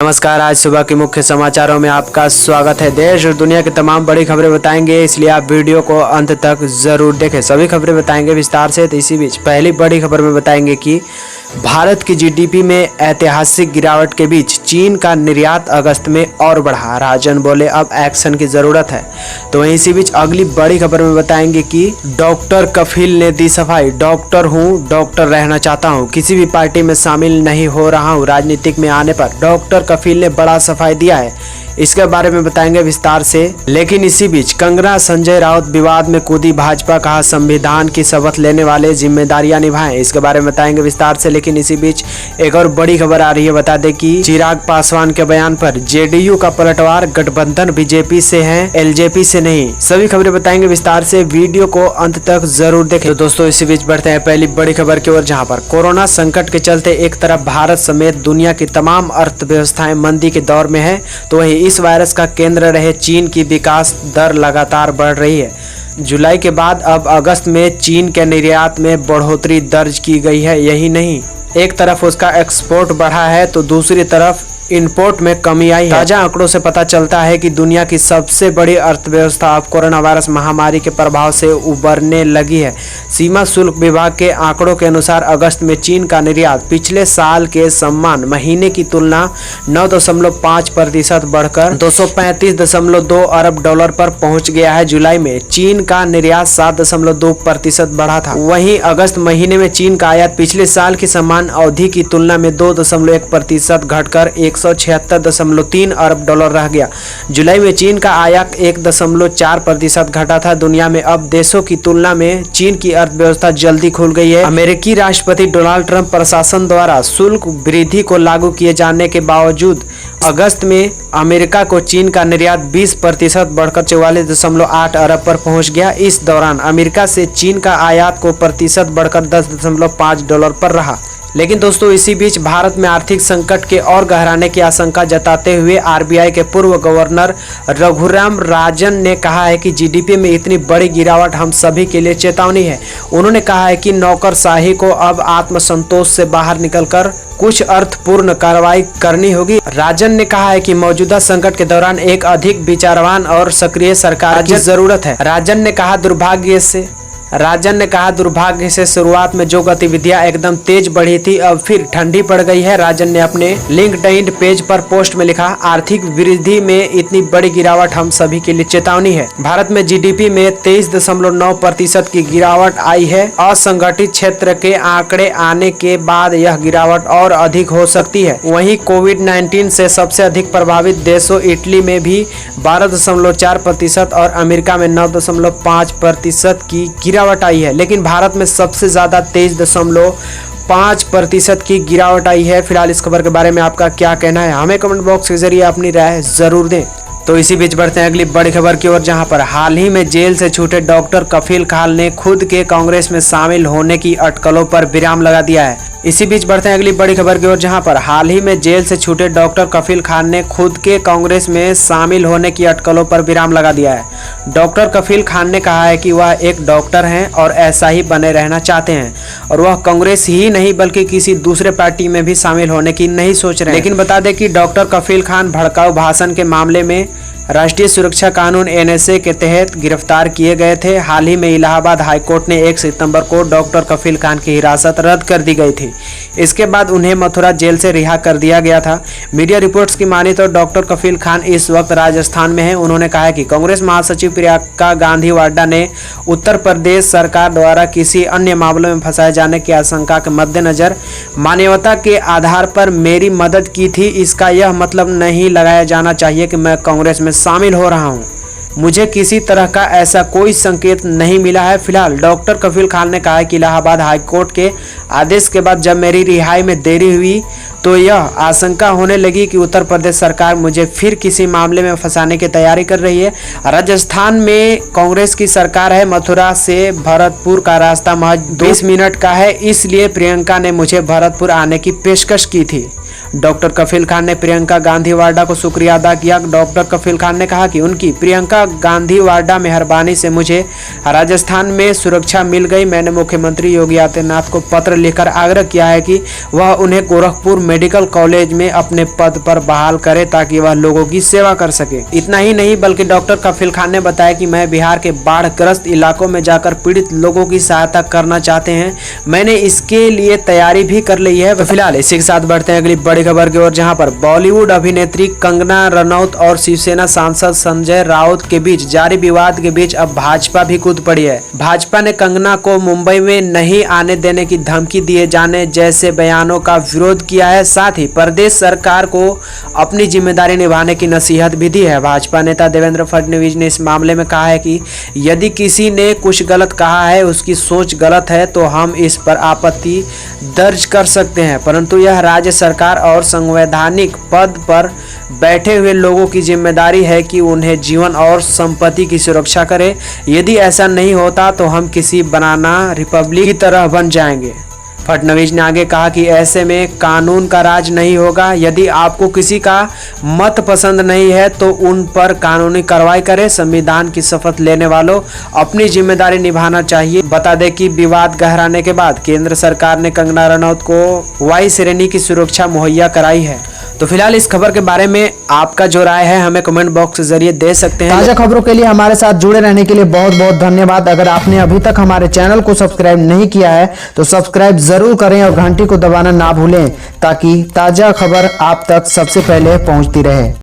नमस्कार। आज सुबह के मुख्य समाचारों में आपका स्वागत है। देश और दुनिया की तमाम बड़ी खबरें बताएंगे, इसलिए आप वीडियो को अंत तक जरूर देखें। सभी खबरें बताएंगे विस्तार से। तो इसी बीच पहली बड़ी खबर में बताएंगे कि भारत की जीडीपी में ऐतिहासिक गिरावट के बीच चीन का निर्यात अगस्त में और बढ़ा। राजन बोले अब एक्शन की जरूरत है। तो वहीं इसी बीच अगली बड़ी खबर में बताएंगे कि डॉक्टर कफील ने दी सफाई। डॉक्टर हूँ, डॉक्टर रहना चाहता हूँ, किसी भी पार्टी में शामिल नहीं हो रहा हूँ। राजनीतिक में आने पर डॉक्टर कफील ने बड़ा सफाई दिया है। इसके बारे में बताएंगे विस्तार से। लेकिन इसी बीच कंगना संजय राउत विवाद में कूदी। भाजपा कहा संविधान की शपथ लेने वाले जिम्मेदारियां निभाएं। इसके बारे में बताएंगे विस्तार से। लेकिन इसी बीच एक और बड़ी खबर आ रही है। बता दें कि चिराग पासवान के बयान पर जेडीयू का पलटवार। गठबंधन बीजेपी से है, एलजेपी से नहीं। सभी खबरें बताएंगे विस्तार से। वीडियो को अंत तक जरूर देखें। तो दोस्तों इसी बीच बढ़ते हैं पहली बड़ी खबर की ओर, जहां पर कोरोना संकट के चलते एक तरफ भारत समेत दुनिया की तमाम अर्थव्यवस्थाएं मंदी के दौर में है, तो वहीं इस वायरस का केंद्र रहे चीन की विकास दर लगातार बढ़ रही है। जुलाई के बाद अब अगस्त में चीन के निर्यात में बढ़ोतरी दर्ज की गई है। यही नहीं, एक तरफ उसका एक्सपोर्ट बढ़ा है तो दूसरी तरफ इंपोर्ट में कमी आई है। ताजा आंकड़ों से पता चलता है कि दुनिया की सबसे बड़ी अर्थव्यवस्था अब कोरोना वायरस महामारी के प्रभाव से उबरने लगी है। सीमा शुल्क विभाग के आंकड़ों के अनुसार अगस्त में चीन का निर्यात पिछले साल के समान महीने की तुलना 9.5% बढ़कर 235.2 अरब डॉलर पर पहुंच गया है। जुलाई में चीन का निर्यात 7.2% बढ़ा था। वहीं अगस्त महीने में चीन का आयात पिछले साल की समान अवधि की तुलना में 2.1% घटकर 176.3 अरब डॉलर रह गया। जुलाई में चीन का आयात 1.4% घटा था। दुनिया में अब देशों की तुलना में चीन की अर्थव्यवस्था जल्दी खुल गई है। अमेरिकी राष्ट्रपति डोनाल्ड ट्रंप प्रशासन द्वारा शुल्क वृद्धि को लागू किए जाने के बावजूद अगस्त में अमेरिका को चीन का निर्यात 20% बढ़कर 44.8 अरब पर पहुंच गया। इस दौरान अमेरिका से चीन का आयात को प्रतिशत बढ़कर 10.5 डॉलर पर रहा। लेकिन दोस्तों इसी बीच भारत में आर्थिक संकट के और गहराने की आशंका जताते हुए आरबीआई के पूर्व गवर्नर रघुराम राजन ने कहा है कि जीडीपी में इतनी बड़ी गिरावट हम सभी के लिए चेतावनी है। उन्होंने कहा है कि नौकरशाही को अब आत्मसंतोष से बाहर निकलकर कुछ अर्थपूर्ण कार्रवाई करनी होगी। राजन ने कहा है कि मौजूदा संकट के दौरान एक अधिक विचारवान और सक्रिय सरकार की जरूरत है। राजन ने कहा दुर्भाग्य से शुरुआत में जो गतिविधियां एकदम तेज बढ़ी थी अब फिर ठंडी पड़ गई है। राजन ने अपने लिंक्डइन पेज पर पोस्ट में लिखा, आर्थिक वृद्धि में इतनी बड़ी गिरावट हम सभी के लिए चेतावनी है। भारत में जीडीपी में 23.9% की गिरावट आई है। असंगठित क्षेत्र के आंकड़े आने के बाद यह गिरावट और अधिक हो सकती है। वहीं कोविड-19 से सबसे अधिक प्रभावित देशों इटली में भी 12.4% और अमेरिका में 9.5% की गिरावट आई है। लेकिन भारत में सबसे ज्यादा 23.5% की गिरावट आई है। फिलहाल इस खबर के बारे में आपका क्या कहना है, हमें कमेंट बॉक्स के जरिए अपनी राय जरूर दें। तो इसी बीच बढ़ते हैं अगली बड़ी खबर की ओर, जहां पर हाल ही में जेल से छूटे डॉक्टर कफील खान ने खुद के कांग्रेस में शामिल होने की अटकलों पर विराम लगा दिया है। इसी बीच बढ़ते हैं अगली बड़ी खबर की ओर, जहां पर हाल ही में जेल से छूटे डॉक्टर कफील खान ने खुद के कांग्रेस में शामिल होने की अटकलों पर विराम लगा दिया है। डॉक्टर कफील खान ने कहा है कि वह एक डॉक्टर हैं और ऐसा ही बने रहना चाहते हैं और वह कांग्रेस ही नहीं बल्कि किसी दूसरे पार्टी में भी शामिल होने की नहीं सोच रहे हैं। लेकिन बता दें कि डॉक्टर कफील खान भड़काऊ भाषण के मामले में राष्ट्रीय सुरक्षा कानून एनएसए के तहत गिरफ्तार किए गए थे। हाल ही में इलाहाबाद हाईकोर्ट ने 1 सितंबर को डॉक्टर कफील खान की हिरासत रद्द कर दी गई थी। इसके बाद उन्हें मथुरा जेल से रिहा कर दिया गया था। मीडिया रिपोर्ट्स की माने तो डॉक्टर कफील खान इस वक्त राजस्थान में है। उन्होंने कहा है कि कांग्रेस महासचिव प्रियंका गांधी वाड्रा ने उत्तर प्रदेश सरकार द्वारा किसी अन्य मामलों में फंसाए जाने की आशंका के मद्देनजर मानवता के आधार पर मेरी मदद की थी। इसका यह मतलब नहीं लगाया जाना चाहिए कि मैं कांग्रेस में शामिल हो रहा हूं। मुझे किसी तरह का ऐसा कोई संकेत नहीं मिला है। फिलहाल डॉक्टर कफील खान ने कहा है कि इलाहाबाद हाईकोर्ट के आदेश के बाद जब मेरी रिहाई में देरी हुई तो यह आशंका होने लगी कि उत्तर प्रदेश सरकार मुझे फिर किसी मामले में फंसाने की तैयारी कर रही है। राजस्थान में कांग्रेस की सरकार है। मथुरा से भरतपुर का रास्ता महज 20 मिनट का है, इसलिए प्रियंका ने मुझे भरतपुर आने की पेशकश की थी। डॉक्टर कफील खान ने प्रियंका गांधी वाड्रा को शुक्रिया अदा किया। डॉक्टर कफील खान ने कहा कि उनकी प्रियंका गांधी वाड्रा मेहरबानी से मुझे राजस्थान में सुरक्षा मिल गई। मैंने मुख्यमंत्री योगी आदित्यनाथ को पत्र लिखकर आग्रह किया है कि वह उन्हें गोरखपुर मेडिकल कॉलेज में अपने पद पर बहाल करे ताकि वह लोगों की सेवा कर सके। इतना ही नहीं बल्कि डॉक्टर कफील खान ने बताया कि मैं बिहार के बाढ़ग्रस्त इलाकों में जाकर पीड़ित लोगों की सहायता करना चाहते हैं। मैंने इसके लिए तैयारी भी कर ली है। फिलहाल इसी के साथ बढ़ते हैं अगली बड़ी खबर की ओर, जहां पर बॉलीवुड अभिनेत्री कंगना रनौत और शिवसेना सांसद संजय राउत के बीच जारी विवाद के बीच अब भाजपा भी कूद पड़ी है। भाजपा ने कंगना को मुंबई में नहीं आने देने की धमकी दिए जाने जैसे बयानों का विरोध किया है। साथ ही प्रदेश सरकार को अपनी जिम्मेदारी निभाने की नसीहत भी दी है। भाजपा नेता देवेंद्र फडणवीस ने इस मामले में कहा है कि यदि किसी ने कुछ गलत कहा है, उसकी सोच गलत है, तो हम इस पर आपत्ति दर्ज कर सकते हैं, परंतु यह राज्य सरकार और संवैधानिक पद पर बैठे हुए लोगों की जिम्मेदारी है कि उन्हें जीवन और संपत्ति की सुरक्षा करें। यदि ऐसा नहीं होता तो हम किसी बनाना रिपब्लिक की तरह बन जाएंगे। फडणवीस ने आगे कहा कि ऐसे में कानून का राज नहीं होगा। यदि आपको किसी का मत पसंद नहीं है तो उन पर कानूनी कार्रवाई करें। संविधान की शपथ लेने वालों अपनी जिम्मेदारी निभाना चाहिए। बता दें कि विवाद गहराने के बाद केंद्र सरकार ने कंगना रनौत को वायु श्रेणी की सुरक्षा मुहैया कराई है। तो फिलहाल इस खबर के बारे में आपका जो राय है हमें कमेंट बॉक्स के जरिए दे सकते हैं। ताजा खबरों के लिए हमारे साथ जुड़े रहने के लिए बहुत बहुत धन्यवाद। अगर आपने अभी तक हमारे चैनल को सब्सक्राइब नहीं किया है तो सब्सक्राइब जरूर करें और घंटी को दबाना ना भूलें ताकि ताजा खबर आप तक सबसे पहले पहुंचती रहे।